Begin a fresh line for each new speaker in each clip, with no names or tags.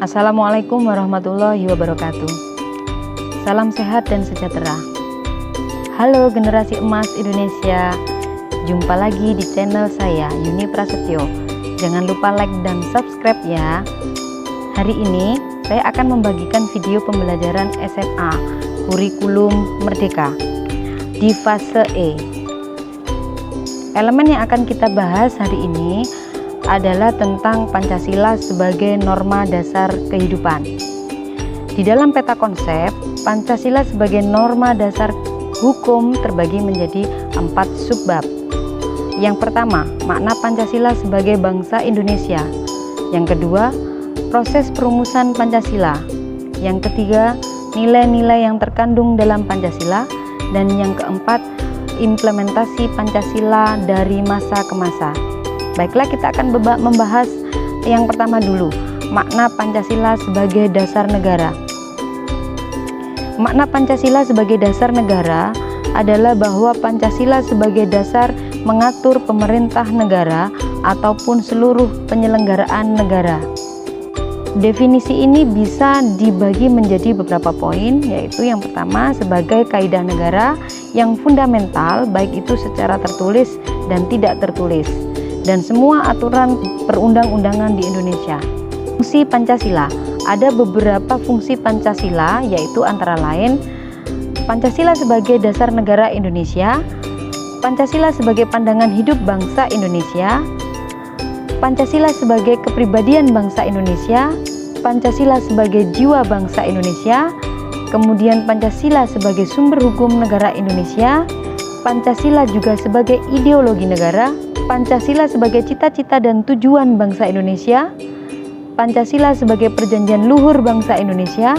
Assalamualaikum warahmatullahi wabarakatuh. Salam sehat dan sejahtera. Halo generasi emas Indonesia. Jumpa lagi di channel saya, Yuni Prasetyo. Jangan lupa like dan subscribe ya. Hari ini saya akan membagikan video pembelajaran SMA Kurikulum Merdeka di fase E. Elemen yang akan kita bahas hari ini adalah tentang Pancasila sebagai norma dasar kehidupan. Di dalam peta konsep, Pancasila sebagai norma dasar hukum terbagi menjadi 4 subbab. Yang pertama, makna Pancasila sebagai bangsa Indonesia. Yang kedua, proses perumusan Pancasila. Yang ketiga, nilai-nilai yang terkandung dalam Pancasila. Dan yang keempat, implementasi Pancasila dari masa ke masa. Baiklah, kita akan membahas yang pertama dulu, makna Pancasila sebagai dasar negara. Makna Pancasila sebagai dasar negara adalah bahwa Pancasila sebagai dasar mengatur pemerintah negara ataupun seluruh penyelenggaraan negara. Definisi ini bisa dibagi menjadi beberapa poin, yaitu yang pertama sebagai kaidah negara yang fundamental, baik itu secara tertulis dan tidak tertulis, dan semua aturan perundang-undangan di Indonesia. Fungsi Pancasila, ada beberapa fungsi Pancasila, yaitu antara lain Pancasila sebagai dasar negara Indonesia, Pancasila sebagai pandangan hidup bangsa Indonesia, Pancasila sebagai kepribadian bangsa Indonesia, Pancasila sebagai jiwa bangsa Indonesia, kemudian Pancasila sebagai sumber hukum negara Indonesia, Pancasila juga sebagai ideologi negara, Pancasila sebagai cita-cita dan tujuan bangsa Indonesia, Pancasila sebagai perjanjian luhur bangsa Indonesia,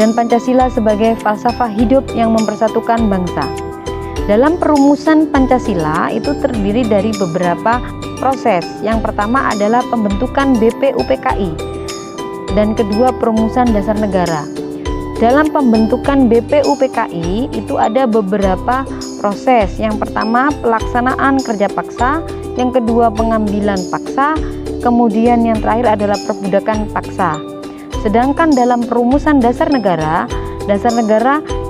dan Pancasila sebagai falsafah hidup yang mempersatukan bangsa. Dalam perumusan Pancasila itu terdiri dari beberapa proses. Yang pertama adalah pembentukan BPUPKI, dan kedua perumusan dasar negara. Dalam pembentukan BPUPKI itu ada beberapa proses. Yang pertama pelaksanaan kerja paksa, yang kedua pengambilan paksa, kemudian yang terakhir adalah perbudakan paksa. Sedangkan dalam perumusan dasar negara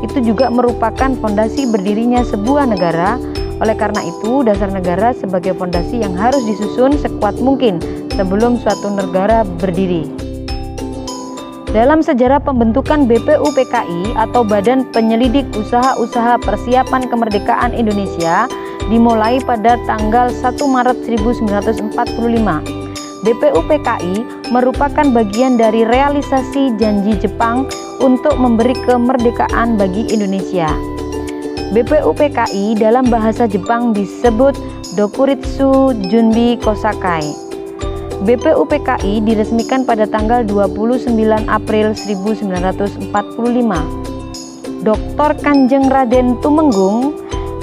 itu juga merupakan fondasi berdirinya sebuah negara. Oleh karena itu, dasar negara sebagai fondasi yang harus disusun sekuat mungkin sebelum suatu negara berdiri. Dalam sejarah pembentukan BPUPKI atau Badan Penyelidik Usaha-Usaha Persiapan Kemerdekaan Indonesia dimulai pada tanggal 1 Maret 1945. BPUPKI merupakan bagian dari realisasi janji Jepang untuk memberi kemerdekaan bagi Indonesia. BPUPKI dalam bahasa Jepang disebut Dokuritsu Junbi Kosakai. BPUPKI diresmikan pada tanggal 29 April 1945. Dr. Kanjeng Raden Tumenggung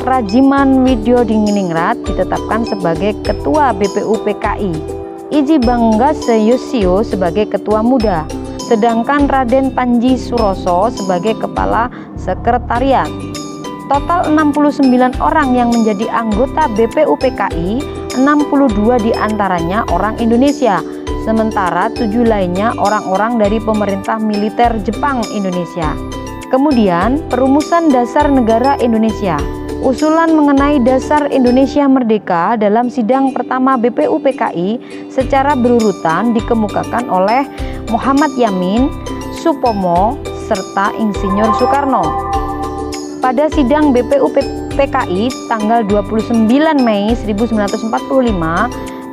Rajiman Widyodiningrat ditetapkan sebagai Ketua BPUPKI. Iji Banggase Yosio sebagai Ketua Muda, sedangkan Raden Panji Suroso sebagai Kepala Sekretariat. Total 69 orang yang menjadi anggota BPUPKI, 62 diantaranya orang Indonesia, sementara 7 lainnya orang-orang dari pemerintah militer Jepang Indonesia. Kemudian perumusan dasar negara Indonesia. Usulan mengenai dasar Indonesia Merdeka dalam sidang pertama BPUPKI secara berurutan dikemukakan oleh Muhammad Yamin, Supomo, serta Insinyur Soekarno. Pada sidang BPUPKI tanggal 29 Mei 1945,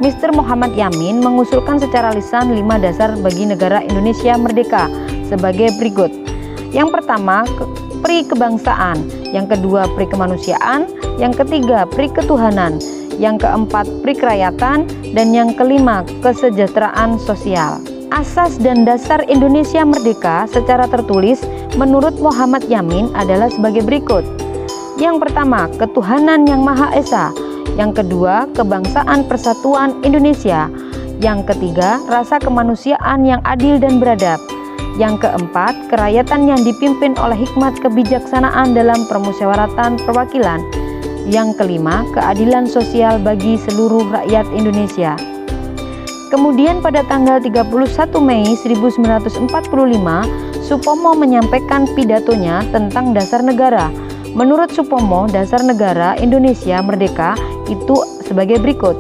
Mr. Muhammad Yamin mengusulkan secara lisan 5 dasar bagi negara Indonesia Merdeka sebagai berikut. Yang pertama, pri kebangsaan, yang kedua pri kemanusiaan, yang ketiga pri ketuhanan, yang keempat pri kerakyatan, dan yang kelima kesejahteraan sosial. Asas dan dasar Indonesia Merdeka secara tertulis menurut Muhammad Yamin adalah sebagai berikut. Yang pertama, ketuhanan yang Maha Esa. Yang kedua, kebangsaan persatuan Indonesia. Yang ketiga, rasa kemanusiaan yang adil dan beradab. Yang keempat, kerakyatan yang dipimpin oleh hikmat kebijaksanaan dalam permusyawaratan perwakilan. Yang kelima, keadilan sosial bagi seluruh rakyat Indonesia. Kemudian pada tanggal 31 Mei 1945, Supomo menyampaikan pidatonya tentang dasar negara. Menurut Supomo, dasar negara Indonesia merdeka itu sebagai berikut.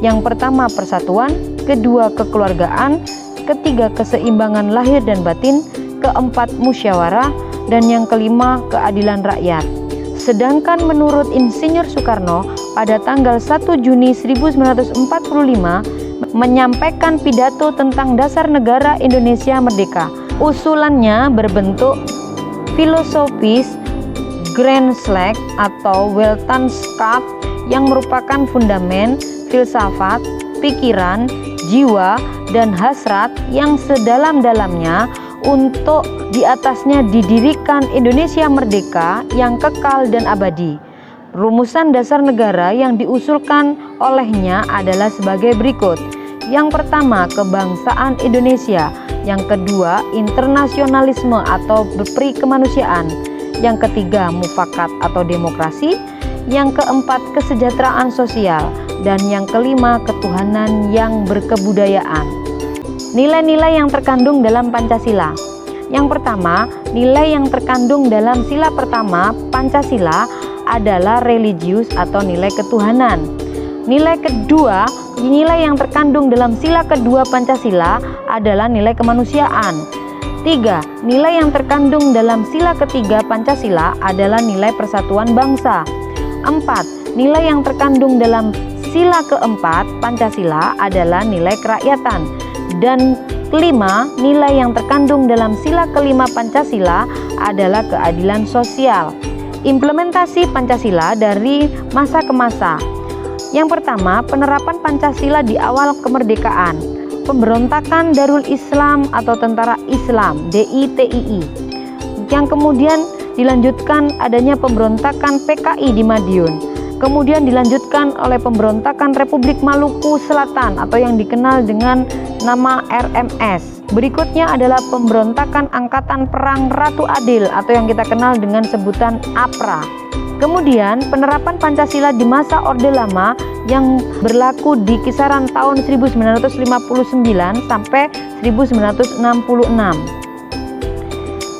Yang pertama persatuan, kedua kekeluargaan, ketiga keseimbangan lahir dan batin, keempat musyawarah, dan yang kelima keadilan rakyat. Sedangkan menurut Insinyur Soekarno pada tanggal 1 Juni 1945 menyampaikan pidato tentang dasar negara Indonesia merdeka. Usulannya berbentuk filosofis Grand Slag atau Weltanschap yang merupakan fundamen filsafat, pikiran, jiwa, dan hasrat yang sedalam-dalamnya untuk di atasnya didirikan Indonesia merdeka yang kekal dan abadi. Rumusan dasar negara yang diusulkan olehnya adalah sebagai berikut. Yang pertama, kebangsaan Indonesia. Yang kedua, internasionalisme atau peri kemanusiaan. Yang ketiga, mufakat atau demokrasi. Yang keempat, kesejahteraan sosial. Dan yang kelima, ketuhanan yang berkebudayaan. Nilai-nilai yang terkandung dalam Pancasila. Yang pertama, nilai yang terkandung dalam sila pertama Pancasila adalah religius atau nilai ketuhanan. Nilai kedua, nilai yang terkandung dalam sila kedua Pancasila adalah nilai kemanusiaan. 3. Nilai yang terkandung dalam sila ketiga Pancasila adalah nilai persatuan bangsa. 4. Nilai yang terkandung dalam sila keempat Pancasila adalah nilai kerakyatan. Dan kelima, nilai yang terkandung dalam sila kelima Pancasila adalah keadilan sosial. Implementasi Pancasila dari masa ke masa. Yang pertama, penerapan Pancasila di awal kemerdekaan. Pemberontakan Darul Islam atau Tentara Islam (DITII). Yang kemudian dilanjutkan adanya pemberontakan PKI di Madiun. Kemudian dilanjutkan oleh pemberontakan Republik Maluku Selatan atau yang dikenal dengan nama RMS. Berikutnya adalah pemberontakan Angkatan Perang Ratu Adil atau yang kita kenal dengan sebutan APRA. Kemudian penerapan Pancasila di masa Orde Lama yang berlaku di kisaran tahun 1959 sampai 1966.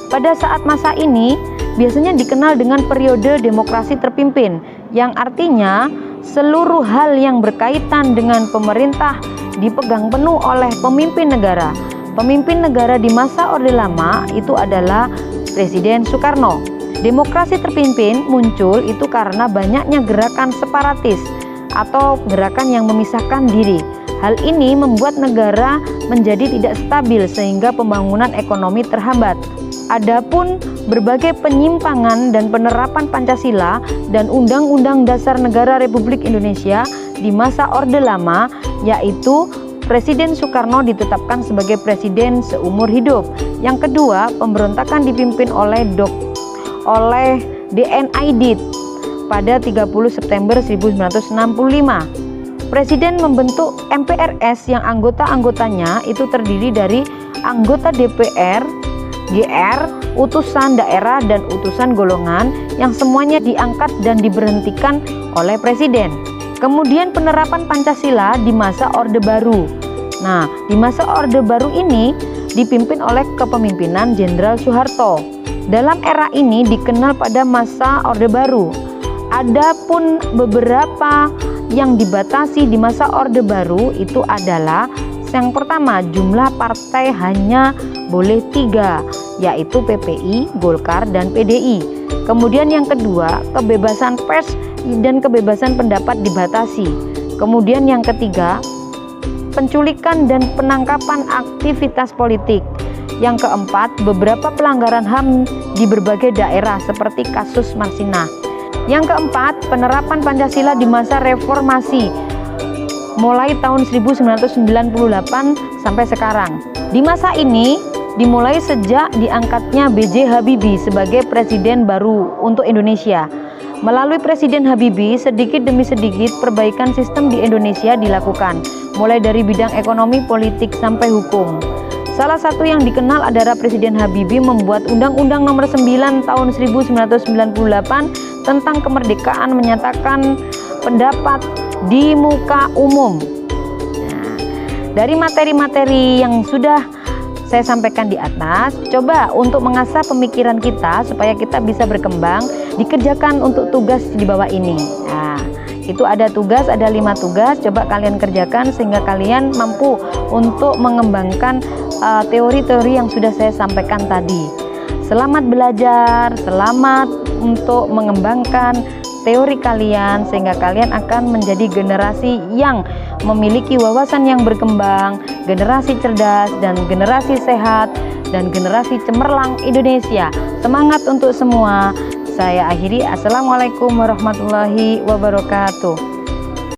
Pada saat masa ini biasanya dikenal dengan periode demokrasi terpimpin, yang artinya seluruh hal yang berkaitan dengan pemerintah dipegang penuh oleh pemimpin negara. Pemimpin negara di masa Orde Lama itu adalah Presiden Soekarno. Demokrasi terpimpin muncul itu karena banyaknya gerakan separatis atau gerakan yang memisahkan diri. Hal ini membuat negara menjadi tidak stabil sehingga pembangunan ekonomi terhambat. Adapun berbagai penyimpangan dan penerapan Pancasila dan Undang-Undang Dasar Negara Republik Indonesia di masa Orde Lama, yaitu Presiden Soekarno ditetapkan sebagai presiden seumur hidup. Yang kedua, pemberontakan dipimpin oleh DNID pada 30 September 1965. Presiden membentuk MPRS yang anggota-anggotanya itu terdiri dari anggota DPR, GR, utusan daerah, dan utusan golongan yang semuanya diangkat dan diberhentikan oleh Presiden. Kemudian penerapan Pancasila di masa Orde Baru. Nah, di masa Orde Baru ini dipimpin oleh kepemimpinan Jenderal Soeharto. Dalam era ini dikenal pada masa Orde Baru. Adapun beberapa yang dibatasi di masa Orde Baru itu adalah yang pertama, jumlah partai hanya boleh 3, yaitu PPI, Golkar, dan PDI. Kemudian yang kedua, kebebasan pers dan kebebasan pendapat dibatasi. Kemudian yang ketiga, penculikan dan penangkapan aktivitas politik. Yang keempat, beberapa pelanggaran HAM di berbagai daerah seperti kasus Marsinah. Yang keempat, penerapan Pancasila di masa reformasi mulai tahun 1998 sampai sekarang. Di masa ini dimulai sejak diangkatnya B.J. Habibie sebagai presiden baru untuk Indonesia. Melalui Presiden Habibie, sedikit demi sedikit perbaikan sistem di Indonesia dilakukan, mulai dari bidang ekonomi, politik, sampai hukum. Salah satu yang dikenal adalah Presiden Habibie membuat Undang-Undang Nomor 9 Tahun 1998 tentang kemerdekaan menyatakan pendapat di muka umum. Nah, Dari materi-materi yang sudah saya sampaikan di atas, coba untuk mengasah pemikiran kita supaya kita bisa berkembang, dikerjakan untuk tugas di bawah ini. Nah, itu ada tugas, ada 5 tugas, coba kalian kerjakan sehingga kalian mampu untuk mengembangkan teori-teori yang sudah saya sampaikan tadi. Selamat belajar, selamat untuk mengembangkan teori kalian sehingga kalian akan menjadi generasi yang memiliki wawasan yang berkembang, generasi cerdas dan generasi sehat dan generasi cemerlang Indonesia. Semangat untuk semua. Saya akhiri. Assalamualaikum warahmatullahi wabarakatuh.